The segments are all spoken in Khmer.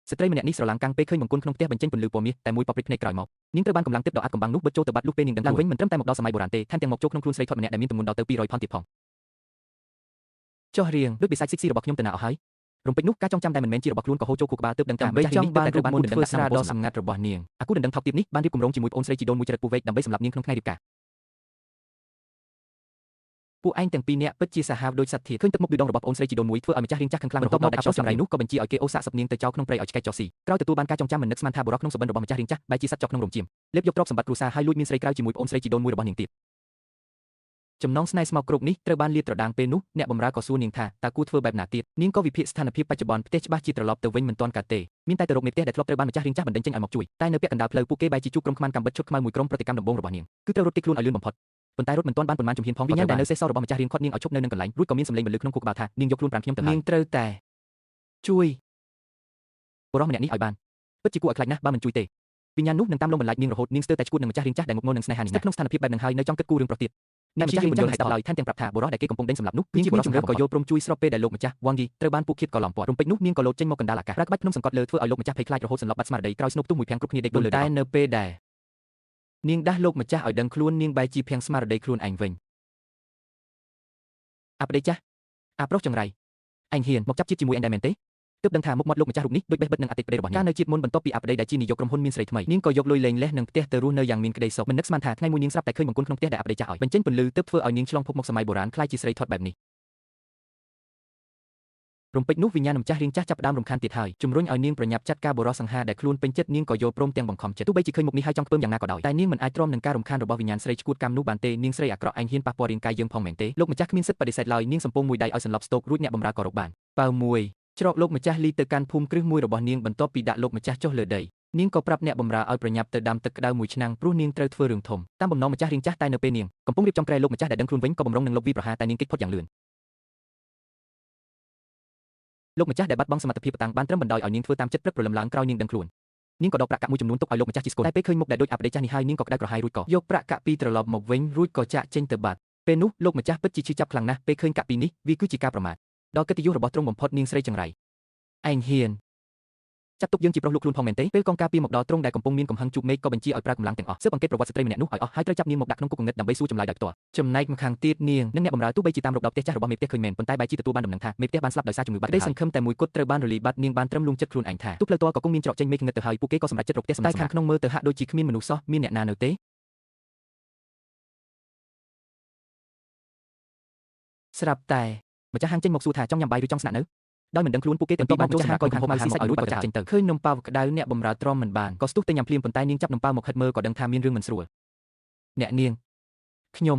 ស្ត្រីម្នាក់នេះស្រឡាំងកាំងពេលឃើញបង្គន់ក្នុងផ្ទះបញ្ចេញពន្លឺពណ៌មាសតែមួយប៉ព្រិចភ្នែកក្រោយមកនាងត្រូវបានកម្លាំងទិព្វដ៏អាថ៌កំបាំងនោះបិទចូលទៅបាត់លុះពេលនាងដឹងឡើងវិញមិនត្រឹមតែមកដល់សម័យបុរាណទេថែមទាំងមកចូលក្នុងខ្លួនស្រីធាត់ម្នាក់ដែលមានទម្ងន់ដល់ទៅ200 ផន់ទៀតផងចុះរៀងដូចបិសាចស៊ីស៊ីរបស់ខ្ញុំទៅណាអស់ហើយរំពេចនោះការចងចាំដែលមិនមែនជារបស់ខ្លួនក៏ហូរចូលខួរក្បាលទើបដឹងថាម្ចាស់នេះតែត្រូវបានមុនធ្វើស្រាដ៏សម្ងាត់របស់នាងអាគូដណ្ដឹងថោកទាបនេះបានរៀបគម្រោងជាមួយប្អូនស្រីជីដូនមួយចរិតពូវែកដើម្បីសម្លាប់នាងក្នុងថ្ងៃរៀបការពួកឯងទាំងពីរនាក់ពិតជាសាហាវដូចសត្វធាតុឃើញទឹកមុខយូរដងរបស់ប្អូនស្រីជីដូនមួយធ្វើឲ្យម្ចាស់រៀងចាស់ខឹងខ្លាំងរហូតដល់តែចោលចង្រៃនោះក៏បញ្ជាឲ្យគេអូសសាកសពនាងទៅចោលក្នុងព្រៃឲ្យឆ្កែចោស៊ីក្រោយទទួលបានការចងចាំមិននឹកស្មានថាបុរសក្នុងសុបិនរបស់ម្ចាស់រៀងចាស់បែរជាសត្វចោលក្នុងរោងជាមលេបយកទ្រព្យសម្បត្តិគ្រួសារហើយលួចមានស្រីក្រៅជាមួយប្អូនស្រីជីដូនមួយរបស់នាងទៀតចំណងស្នេហ៍ស្មោកគ្រោកនេះត្រូវបានលាតត្រដាងពេលនោះអ្នកបម្រើក៏សួរនាងថាតើគួរធ្វើបែបណាទៀតនាងក៏វិភាគស្ថានភាពបច្ចុប្បន្នផ្ទះច្បាស់ជាត្រឡប់ទៅវិញមិនទាន់ការទេមានតែទៅរកមេផ្ទះដែលធ្លាប់ត្រូវបានម្ចាស់រៀងចាស់បណ្ដេញចេញឲ្យមកជួយតែនៅពាក់កណ្ដាលផ្លូវពួកគេបែរជាជួបក្រុមខ្មាំងកម្បិតឈុតខ្មៅមួយក្រុមប្រតិកម្មដំបូងរបស់នាងគឺត្រូវរត់គេចខ្លួនឲ្យលឿនបំផុតប៉ុន្តែរត់មិនទាន់បានប៉ុន្មានជំហានផងវិញ្ញាណដែលនៅសេសសល់របស់ម្ចាស់រៀងខាត់នាងឲ្យឈប់នៅនឹងកន្លែងរួចក៏មានសម្លេងបន្លឺក្នុងខួរក្បាលថានាងយកខ្លួនប្រាំខ្ញុំទៅហើយនាងត្រូវតែជួយបុរសម្នាក់នេះឲ្យបានពិតជាគួរឲ្យខ្លាចណាស់បើមិនជួយទេវិញ្ញាណនោះនឹងតាមលងបន្លាចនាងរហូតនាងស្ទើរតែឈួតនឹងម្ចាស់រៀងចាស់ដែលងប់ងល់នឹងស្នេហានេះស្ថិតក្នុងស្ថានភាពបែបនឹងហើយនៅចង់គិតគូររឿងប្រុសទៀតអ្នកម្ចាស់រៀងមិនយល់ហេតុឡើយថែមទាំងប្រាប់ថាបុរសដែលគេកំពុងដេញសម្លាប់នោះគឺជាបុរសជំរឿនក៏យល់ព្រមជួយស្របពេលដែលលោកម្ចាស់វ៉ាងយីត្រូវបានពួកឃាតក៏ឡំពាត់រំពេចនោះនាងក៏លោតចេញមកកណ្ដាលអាកាសប្រាក់ក្បាច់ភ្នំសង្កត់លើធ្វើឲ្យលោកម្ចាស់ភ័យខ្លាចរហូតសន្លប់បាត់ស្មារតីក្រោយស្នូបទុះមួយភាំងគ្រប់គ្នាដេកដុលលើតែនៅពេលដែលនាងដាស់លោកម្ចាស់ឲ្យដឹងខ្លួននាងបែរជាភាំងស្មារតីខ្លួនឯងវិញអាប់ដេតចាស់អាប្រុសចង្រៃអញហ៊ានមកចាប់ជាតិជាមួយអញដែរមែនទេទើបដឹងថាមុខមាត់លោកម្ចាស់រូបនេះដូចបេះបិទនឹងអតិថិប្បរបស់នាងកាលនៅជាតិមុនបន្ទាប់ពីអាប់ដេតដែលជានាយកក្រុមហ៊ុនមានស្រីថ្មីនាងក៏យកលុយលេងលេះនឹងផ្ទះទៅរស់នៅយ៉ាងមានក្តីសុខមិននឹកស្មានថាថ្ងៃមួយនាងស្រាប់តែឃើញបង្គន់ក្នុងផ្ទះដែលអាប់ដេតចាស់ឲ្យបញ្ចេញពន្លឺទើបធ្វើឲ្យនាងឆ្លងភពមកសម័យបុរាណខ្លាចជាស្រីធាត់បែបនេះរំពេចនោះវិញ្ញាណម្ចាស់រៀងចាស់ចាប់ផ្ដើមរំខានទៀតហើយជំរុញឲ្យនាងប្រញាប់ចាត់ការបុរសសង្ហាដែលខ្លួនពេញចិត្តនាងក៏យល់ព្រមទាំងបង្ខំចិត្តទោះបីជាឃើញមុខនេះហើយចង់ធ្វើយ៉ាងណាក៏ដោយតែនាងមិនអាចទ្រាំនឹងការរំខានរបស់វិញ្ញាណស្រីឈួតកម្មនោះបានទេនាងស្រីអាក្រក់ឯងហ៊ានប៉ះពាល់រាងកាយយើងផងមែនទេលោកម្ចាស់គ្មានសិទ្ធិបដិសេធឡើយនាងសំពងមួយដៃឲ្យសន្លប់ស្ទោករួចអ្នកបម្រើក៏រកបានប៉ៅមួយច្រកលោកម្ចាស់លីទៅកាន់ភូមិគ្រឹះមួយរបស់នាងបន្ទាប់ពីដាក់លោកម្ចាស់ចុះលើដីនាងក៏ប្រាប់អ្នកបម្រើឲ្យប្រញាប់ទៅដាំទឹកក្តៅមួយឆ្នាំងព្រោះនាងត្រូវធ្វើរឿងធំតាមបំណងម្ចាស់រៀងចាស់តែនៅពេលនាងកំពុងរៀបចំក្រែលោកម្ចាស់ដែលដឹងខ្លួនវិញក៏បំរុងនឹងលុបវាប្រហារតែនាងគេចផុតយ៉ាងលឿនលោកម្ចាស់ដែលបាត់បង់សមត្ថភាពតាំងបានត្រឹមបណ្ដោយឲ្យនាងធ្វើតាមចិត្តព្រឹកព្រលឹមឡើងក្រោយនាងដឹងខ្លួននាងក៏ដកប្រាក់កាក់មួយចំនួនទុកឲ្យលោកម្ចាស់ជិះស្គរតែពេលឃើញមុខដែលដូចអាប់ដេតចាស់នេះហើយនាងក៏ក្តៅក្រហាយរួចក៏យកប្រាក់កាក់ពីរត្រឡប់មកវិញរួចក៏ចាក់ចេញទៅបាត់ពេលនោះលោកម្ចាស់ពិតជាឈឺចាប់ខ្លាំងណាស់ពេលឃើញកាក់ពីនេះវាគឺជាការប្រមាថដល់កិត្តិយសរបស់ទ្រង់បំផុតនាងស្រីចង្រៃឯងហ៊ានចាប់ទុកយើងជាប្រុសលោកខ្លួនផងមែនទេពេលកងការពីមកដល់ទ្រង់ដែលកំពុងមានកំហឹងជួបមេឃក៏បញ្ជាឲ្យប្រើកម្លាំងទាំងអស់ស៊ើបអង្កេតប្រវត្តិស្ត្រីម្នាក់នោះឲ្យអស់ហើយត្រូវចាប់នាងមកដាក់ក្នុងគុកគំនិតដើម្បីសួរចម្លើយដោយផ្ទាល់ចំណែកម្ខាងទៀតនាងនិងអ្នកបម្រើទោះបីជាតាមរកដល់ផ្ទះចាស់របស់មេផ្ទះឃើញមែនប៉ុន្តែបែរជាទទួលបានដំណឹងថាមេផ្ទះបានស្លាប់ដោយសារជំងឺបាត់ក្តីសង្ឃឹមតែមួយគត់ត្រូវបានរលាយបាត់នាងបានត្រឹមលួងចិត្តខ្លួនឯងថាទូផ្លូវតលក៏គង់មានច្រកចេញមេឃងឹតទៅហើយពួកគេក៏សម្រេចចិត្តរកផ្ទះតែខាងក្នុងមើលទៅហាក់ដូចជាគ្មានមនុស្សសោះមានអ្នកណានៅទេស្រាប់តែម្ចាស់ហាងចេញមកសួរថាចង់ញ៉ាំបាយឬចង់ស្នាក់នៅដោយមិនដឹងខ្លួនពួកគេទាំងពីរបានចូលហាងក៏ខាងហូបស៊ីសាច់ឲ្យរួចក៏ចាក់ចេញទៅឃើញនំប៉ាវក្តៅអ្នកបម្រើទ្រាំមិនបានក៏ស្ទុះទៅញ៉ាំភ្លាមប៉ុន្តែនាងចាប់នំប៉ាវមកហិតមើលក៏ដឹងថាមានរឿងមិនស្រួលអ្នកនាងខ្ញុំ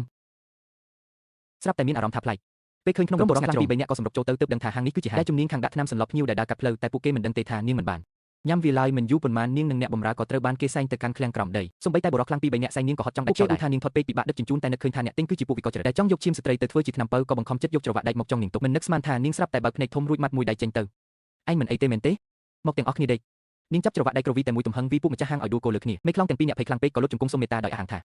ស្រាប់តែមានអារម្មណ៍ថាប្លែកពេលឃើញក្នុងក្រុមបរិសុទ្ធខ្លាំងពី3នាក់ក៏សម្រុកចូលទៅទើបដឹងថាហាងនេះគឺជាហាងដែលជំនាញខាងដាក់ថ្នាំសន្លប់ភ្ញៀវដែលដើរកាត់ផ្លូវតែពួកគេមិនដឹងទេថានាងមិនបានញ៉ាំវាឡើយមិនយូរប៉ុន្មាននាងនិងអ្នកបម្រើក៏ត្រូវបានគេសែងទៅកាន់ឃ្លាំងក្រោមដីសូម្បីតែបរិសុទ្ធខ្លាំងពី3នាក់សែងនាងក៏ហត់ចង់ដាច់ចោលដែរថានាងផុតពេកពីបាក់ដឹកជញ្ជូនតែនឹកឃើញថាអ្នកទិញគឺជាពួកវិកលចរិតដែលចង់យកឈាមស្ត្រីទៅធ្វើជាថ្នាំពៅក៏បង្ខំចិត្តយកច្រវាក់ដែកមកចង់នាងទុកមិននឹកស្មានថានាងស្រាប់តែបើកភ្នែកធំរួចម៉ាត់មួយដៃចេញទៅឯងមិនអីទេមែនទេមកទាំងអស់គ្នាដេកនាងចាប់ច្រវាក់ដែកក្រវីតែមួយទំហឹងវីពួកម្ចាស់ហាងឲ្យដួលគោលើគ្នាមេខ្លោងទាំងពីរអ្នកភ័យខ្លាំងពេកក៏លុតជង្គង់សុំមេត្តាដោយអហង្ការ